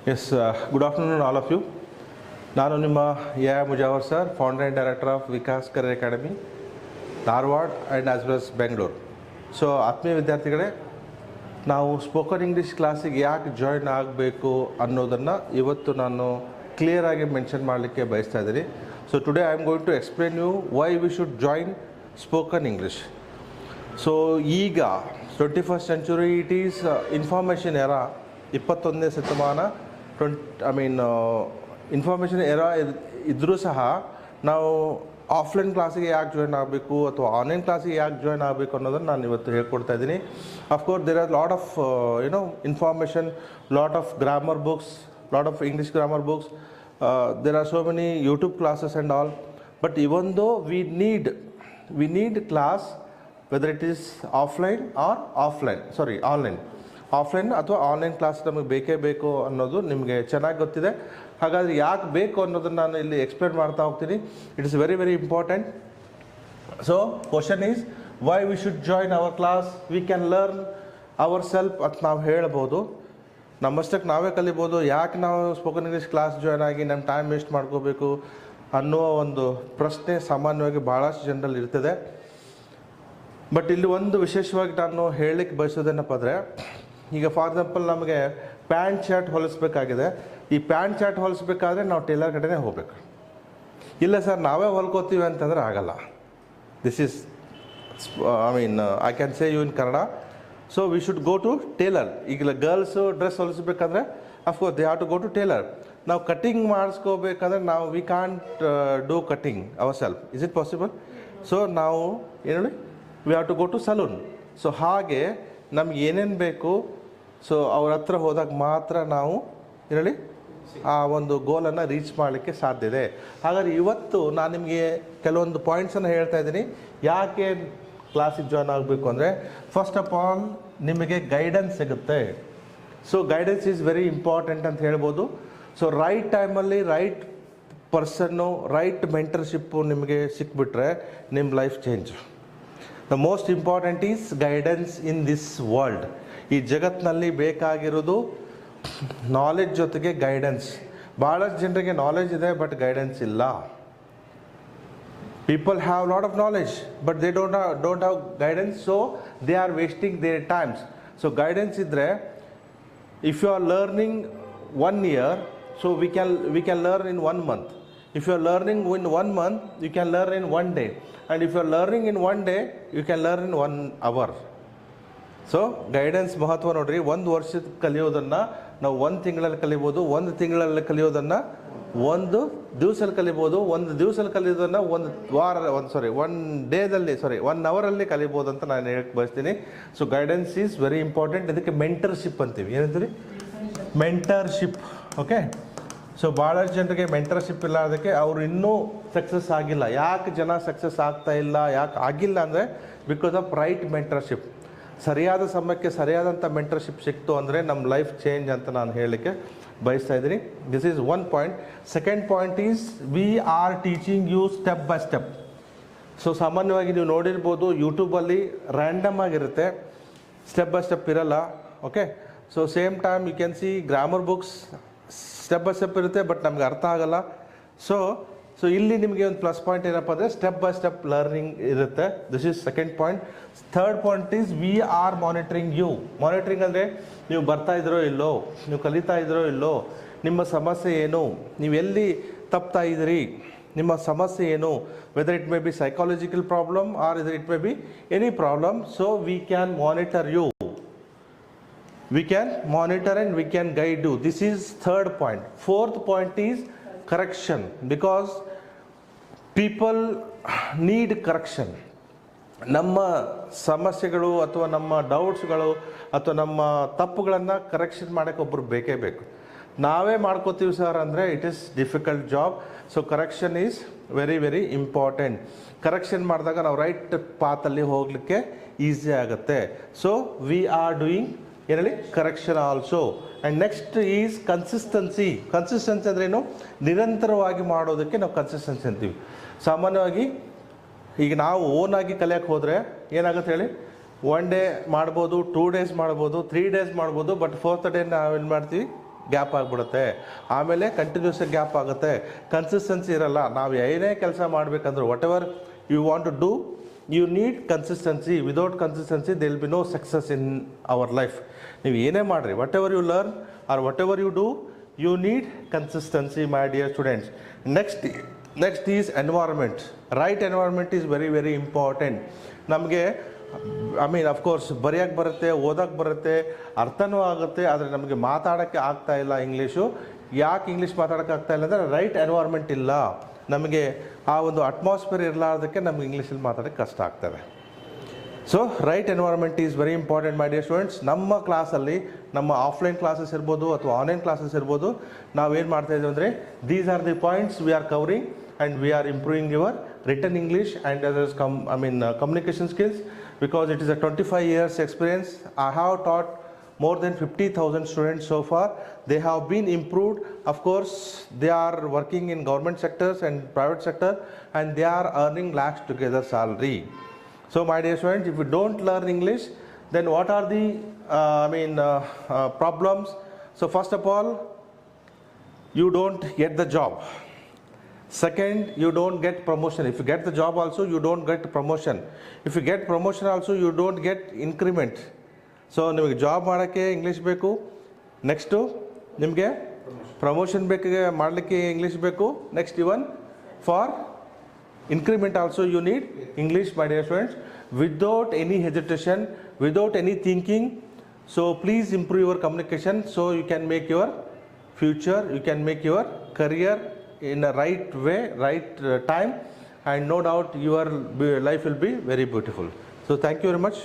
Yes, good afternoon all of you. ನಾನು ನಿಮ್ಮ A Mujawar sir, founder and director of Vikas career academy, Dharwad and as well as Bengaluru. So ಆತ್ಮೀಯ ವಿದ್ಯಾರ್ಥಿಗಳೇ, ನಾವು spoken English ಕ್ಲಾಸಿಗೆ ಯಾಕೆ ಜಾಯ್ನ್ ಆಗಬೇಕು ಅನ್ನೋದನ್ನು ಇವತ್ತು ನಾನು ಕ್ಲಿಯರಾಗಿ ಮೆನ್ಷನ್ ಮಾಡಲಿಕ್ಕೆ ಬಯಸ್ತಾ ಇದ್ದೀನಿ. So today I am going to explain you why we should join spoken English. So ಈಗ 21st century it is information era, 21ನೇ ಶತಮಾನ. ಇನ್ಫಾರ್ಮೇಷನ್ ಎರಾ ಇದ್ದರೂ ಸಹ ನಾವು ಆಫ್ಲೈನ್ ಕ್ಲಾಸಿಗೆ ಯಾಕೆ ಜಾಯ್ನ್ ಆಗಬೇಕು ಅಥವಾ ಆನ್ಲೈನ್ ಕ್ಲಾಸಿಗೆ ಯಾಕೆ ಜಾಯ್ನ್ ಆಗಬೇಕು ಅನ್ನೋದನ್ನು ನಾನು ಇವತ್ತು ಹೇಳ್ಕೊಡ್ತಾ ಇದ್ದೀನಿ. Of course there are lot of information, lot of grammar books, lot of English grammar books, there are so many YouTube classes and all. But even though we need class, whether it is offline or offline ಅಥವಾ online class ನಮಗೆ ಬೇಕೇ ಬೇಕು ಅನ್ನೋದು ನಿಮಗೆ ಚೆನ್ನಾಗಿ ಗೊತ್ತಿದೆ. ಹಾಗಾದರೆ ಯಾಕೆ ಬೇಕು ಅನ್ನೋದನ್ನು ನಾನು ಇಲ್ಲಿ ಎಕ್ಸ್ಪ್ಲೇನ್ ಮಾಡ್ತಾ ಹೋಗ್ತೀನಿ. It is very very important. So question is why we should join our class. We can learn our self ಅಂತ ನಾವು ಹೇಳ್ಬೋದು, ನಮ್ಮಷ್ಟಕ್ಕೆ ನಾವೇ ಕಲಿಬೋದು. ಯಾಕೆ ನಾವು ಸ್ಪೋಕನ್ ಇಂಗ್ಲೀಷ್ ಕ್ಲಾಸ್ ಜಾಯ್ನ್ ಆಗಿ ನಮ್ಮ ಟೈಮ್ ವೇಸ್ಟ್ ಮಾಡ್ಕೋಬೇಕು ಅನ್ನೋ ಒಂದು ಪ್ರಶ್ನೆ ಸಾಮಾನ್ಯವಾಗಿ ಭಾಳಷ್ಟು ಜನರಲ್ಲಿ ಇರ್ತದೆ. ಬಟ್ ಇಲ್ಲಿ ಒಂದು ವಿಶೇಷವಾಗಿ ನಾನು ಹೇಳಲಿಕ್ಕೆ ಬಯಸೋದೇನಪ್ಪ ಅಂದರೆ, ಈಗ ಫಾರ್ ಎಕ್ಸಾಂಪಲ್ ನಮಗೆ ಪ್ಯಾಂಟ್ ಶರ್ಟ್ ಹೊಲಿಸ್ಬೇಕಾಗಿದೆ. ಈ ಪ್ಯಾಂಟ್ ಶರ್ಟ್ ಹೊಲಿಸ್ಬೇಕಾದ್ರೆ ನಾವು ಟೇಲರ್ ಕಡೆನೇ ಹೋಗ್ಬೇಕು. ಇಲ್ಲ ಸರ್ ನಾವೇ ಹೊಲ್ಕೋತೀವಿ ಅಂತಂದರೆ ಆಗಲ್ಲ. This is I can say you in Kannada. So we should go to tailor. ಈಗ ಗರ್ಲ್ಸು ಡ್ರೆಸ್ ಹೊಲಿಸ್ಬೇಕಂದ್ರೆ of course they have to go to tailor. ನಾವು ಕಟಿಂಗ್ ಮಾಡಿಸ್ಕೋಬೇಕಂದ್ರೆ ನಾವು we can't do cutting our self. Is it possible? So ನಾವು ಏನು we have to go to salon. So ಹಾಗೆ ನಮ್ಗೆ ಏನೇನು ಬೇಕು, ಸೊ ಅವ್ರ ಹತ್ರ ಹೋದಾಗ ಮಾತ್ರ ನಾವು ಹೇಳಿ ಆ ಒಂದು ಗೋಲನ್ನು ರೀಚ್ ಮಾಡಲಿಕ್ಕೆ ಸಾಧ್ಯ ಇದೆ. ಹಾಗಾದ್ರೆ ಇವತ್ತು ನಾನು ನಿಮಗೆ ಕೆಲವೊಂದು ಪಾಯಿಂಟ್ಸನ್ನು ಹೇಳ್ತಾ ಇದ್ದೀನಿ. ಯಾಕೆ ಕ್ಲಾಸಿಗೆ ಜಾಯ್ನ್ ಆಗಬೇಕು ಅಂದರೆ, ಫಸ್ಟ್ ಆಫ್ ಆಲ್ ನಿಮಗೆ ಗೈಡೆನ್ಸ್ ಸಿಗುತ್ತೆ. So guidance is very important ಅಂತ ಹೇಳ್ಬೋದು. ಸೊ ರೈಟ್ ಟೈಮಲ್ಲಿ ರೈಟ್ ಪರ್ಸನ್ನು, ರೈಟ್ ಮೆಂಟರ್ಶಿಪ್ಪು ನಿಮಗೆ ಸಿಕ್ಬಿಟ್ರೆ ನಿಮ್ಮ life change. The most important is guidance in this world. ಈ ಜಗತ್ತಿನಲ್ಲಿ ಬೇಕಾಗಿರೋದು ನಾಲೆಡ್ಜ್ ಜೊತೆಗೆ ಗೈಡೆನ್ಸ್. ಭಾಳಷ್ಟು ಜನರಿಗೆ ನಾಲೆಡ್ಜ್ ಇದೆ ಬಟ್ ಗೈಡೆನ್ಸ್ ಇಲ್ಲ. People have lot of knowledge but they don't have guidance, so they are wasting their times. So guidance ಇದ್ದರೆ, if you are learning 1 year, so we can learn in 1 month. If you are learning in 1 month, you can learn in 1 day. And if you are learning in 1 day, you can learn in 1 hour. So guidance ಮಹತ್ವ ನೋಡ್ರಿ. 1 ವರ್ಷದ ಕಲಿಯೋದನ್ನು ನಾವು 1 ತಿಂಗಳಲ್ಲಿ ಕಲಿಬೋದು, 1 ತಿಂಗಳಲ್ಲಿ ಕಲಿಯೋದನ್ನು 1 ದಿವಸದಲ್ಲಿ ಕಲಿಬೋದು, 1 ದಿವಸದಲ್ಲಿ ಕಲಿಯೋದನ್ನು 1 ಡೇದಲ್ಲಿ 1 ಅವರಲ್ಲಿ ಕಲಿಬೋದು ಅಂತ ನಾನು ಹೇಳಕ್ಕೆ ಬಯಸ್ತೀನಿ. So guidance is very important. ಇದಕ್ಕೆ ಮೆಂಟರ್ಶಿಪ್ ಅಂತೀವಿ. ಏನಂತೀವಿ? ಮೆಂಟರ್ಶಿಪ್. ಓಕೆ. ಸೊ ಭಾಳಷ್ಟು ಜನರಿಗೆ ಮೆಂಟರ್ಶಿಪ್ ಇಲ್ಲ, ಅದಕ್ಕೆ ಅವರು ಇನ್ನೂ ಸಕ್ಸಸ್ ಆಗಿಲ್ಲ. ಯಾಕೆ ಜನ ಸಕ್ಸಸ್ ಆಗ್ತಾ ಇಲ್ಲ, ಯಾಕೆ ಆಗಿಲ್ಲ ಅಂದರೆ ಬಿಕಾಸ್ ಆಫ್ ರೈಟ್ ಮೆಂಟರ್ಶಿಪ್. ಸರಿಯಾದ ಸಮಯಕ್ಕೆ ಸರಿಯಾದಂಥ ಮೆಂಟರ್ಶಿಪ್ ಸಿಕ್ತು ಅಂದರೆ ನಮ್ಮ ಲೈಫ್ ಚೇಂಜ್ ಅಂತ ನಾನು ಹೇಳಲಿಕ್ಕೆ ಬಯಸ್ತಾ ಇದ್ದೀನಿ. This is 1 point. Second point is we are teaching you step by step. So ಸಾಮಾನ್ಯವಾಗಿ ನೀವು ನೋಡಿರ್ಬೋದು, ಯೂಟ್ಯೂಬಲ್ಲಿ ರ್ಯಾಂಡಮ್ ಆಗಿರುತ್ತೆ, ಸ್ಟೆಪ್ ಬೈ ಸ್ಟೆಪ್ ಇರಲ್ಲ. Okay. So same time you can see grammar books step by step ಇರುತ್ತೆ, ಬಟ್ ನಮ್ಗೆ ಅರ್ಥ ಆಗಲ್ಲ. ಸೊ ಇಲ್ಲಿ ನಿಮಗೆ ಒಂದು ಪ್ಲಸ್ ಪಾಯಿಂಟ್ ಏನಪ್ಪ ಅಂದರೆ ಸ್ಟೆಪ್ ಬೈ ಸ್ಟೆಪ್ ಲರ್ನಿಂಗ್ ಇರುತ್ತೆ. This is second point. Third point is we are monitoring you. Monitoring ಅಂದರೆ ನೀವು ಬರ್ತಾ ಇದ್ರೋ ಇಲ್ಲೋ, ನೀವು ಕಲಿತಾ ಇದ್ರೋ ಇಲ್ಲೋ, ನಿಮ್ಮ ಸಮಸ್ಯೆ ಏನು, ನೀವು ಎಲ್ಲಿ ತಪ್ತಾ ಇದ್ದೀರಿ, ನಿಮ್ಮ ಸಮಸ್ಯೆ ಏನು, whether it may be psychological problem or it may be any problem. So we can monitor you. We can monitor and we can guide you. This is third point. Fourth point is correction, because people need correction. ನಮ್ಮ ಸಮಸ್ಯೆಗಳು ಅಥವಾ ನಮ್ಮ ಡೌಟ್ಸ್ಗಳು ಅಥವಾ ನಮ್ಮ ತಪ್ಪುಗಳನ್ನು correction ಮಾಡೋಕ್ಕೆ ಒಬ್ಬರು ಬೇಕೇ ಬೇಕು. ನಾವೇ ಮಾಡ್ಕೋತೀವಿ ಸರ್ ಅಂದರೆ it is difficult job. So correction is very very important. Correction ಮಾಡಿದಾಗ ನಾವು ರೈಟ್ ಪಾತಲ್ಲಿ ಹೋಗಲಿಕ್ಕೆ ಈಸಿ ಆಗುತ್ತೆ. ಸೊ ವಿ ಆರ್ ಡೂಯಿಂಗ್ ಏನಲ್ಲಿ correction also. And next is consistency. Consistency ಅಂದ್ರೇನು? ನಿರಂತರವಾಗಿ ಮಾಡೋದಕ್ಕೆ ನಾವು ಕನ್ಸಿಸ್ಟೆನ್ಸಿ ಅಂತೀವಿ. ಸಾಮಾನ್ಯವಾಗಿ ಈಗ ನಾವು ಓನಾಗಿ ಕಲಿಯೋಕ್ಕೆ ಹೋದರೆ ಏನಾಗುತ್ತೆ ಹೇಳಿ, 1 day ಮಾಡ್ಬೋದು, 2 days ಮಾಡ್ಬೋದು, 3 days ಮಾಡ್ಬೋದು, ಬಟ್ 4th day ನಾವೇನು ಮಾಡ್ತೀವಿ, ಗ್ಯಾಪ್ ಆಗಿಬಿಡುತ್ತೆ, ಆಮೇಲೆ ಕಂಟಿನ್ಯೂಸ್ ಗ್ಯಾಪ್ ಆಗುತ್ತೆ, ಕನ್ಸಿಸ್ಟೆನ್ಸಿ ಇರಲ್ಲ. ನಾವು ಏನೇ ಕೆಲಸ ಮಾಡಬೇಕಂದ್ರೆ whatever you want to do, you need consistency. Without consistency they will be no success in our life. ನೀವು ಏನೇ ಮಾಡಿರಿ, whatever you learn or whatever you do, you need consistency my dear students. Next is environment. Right environment is very very important. ನಮಗೆ of course ಬರೆಯೋಕ್ಕೆ ಬರುತ್ತೆ, ಓದೋಕ್ಕೆ ಬರುತ್ತೆ, ಅರ್ಥನೂ ಆಗುತ್ತೆ, ಆದರೆ ನಮಗೆ ಮಾತಾಡೋಕ್ಕೆ ಆಗ್ತಾ ಇಲ್ಲ ಇಂಗ್ಲೀಷು. ಯಾಕೆ ಇಂಗ್ಲೀಷ್ ಮಾತಾಡೋಕ್ಕೆ ಆಗ್ತಾ ಇಲ್ಲ ಅಂದರೆ ರೈಟ್ ಎನ್ವೈರ್ಮೆಂಟ್ ಇಲ್ಲ. ನಮಗೆ ಆ ಒಂದು ಅಟ್ಮಾಸ್ಫಿಯರ್ ಇರಲಾರ್ದಕ್ಕೆ ನಮಗೆ ಇಂಗ್ಲೀಷಲ್ಲಿ ಮಾತಾಡೋಕ್ಕೆ ಕಷ್ಟ ಆಗ್ತದೆ. So right environment is very important my dear students. ನಮ್ಮ ಕ್ಲಾಸಲ್ಲಿ, ನಮ್ಮ ಆಫ್ಲೈನ್ ಕ್ಲಾಸಸ್ ಇರ್ಬೋದು ಅಥವಾ ಆನ್ಲೈನ್ ಕ್ಲಾಸಸ್ ಇರ್ಬೋದು, ನಾವೇನು ಮಾಡ್ತಾಯಿದ್ದೀವಿ ಅಂದರೆ these are the points we are covering and we are improving your written English and others communication skills, because it is a 25 years experience. I have taught more than 50,000 students so far. They have been improved. Of course, they are working in government sectors and private sector, and they are earning lakhs together salary. So my dear students, if you don't learn English, then what are the problems? So first of all, you don't get the job. Second, you don't get promotion. If you get the job also, you don't get promotion. If you get promotion also, you don't get increment. So ನಿಮಗೆ job ಮಾಡೋಕ್ಕೆ English ಬೇಕು, next ನಿಮಗೆ promotion ಮಾಡಲಿಕ್ಕೆ English ಬೇಕು, next even for increment also you need English, my dear friends, without any hesitation, without any thinking. So please improve your communication so you can make your future, you can make your career in a right way, right time, and no doubt your life will be very beautiful. So thank you very much.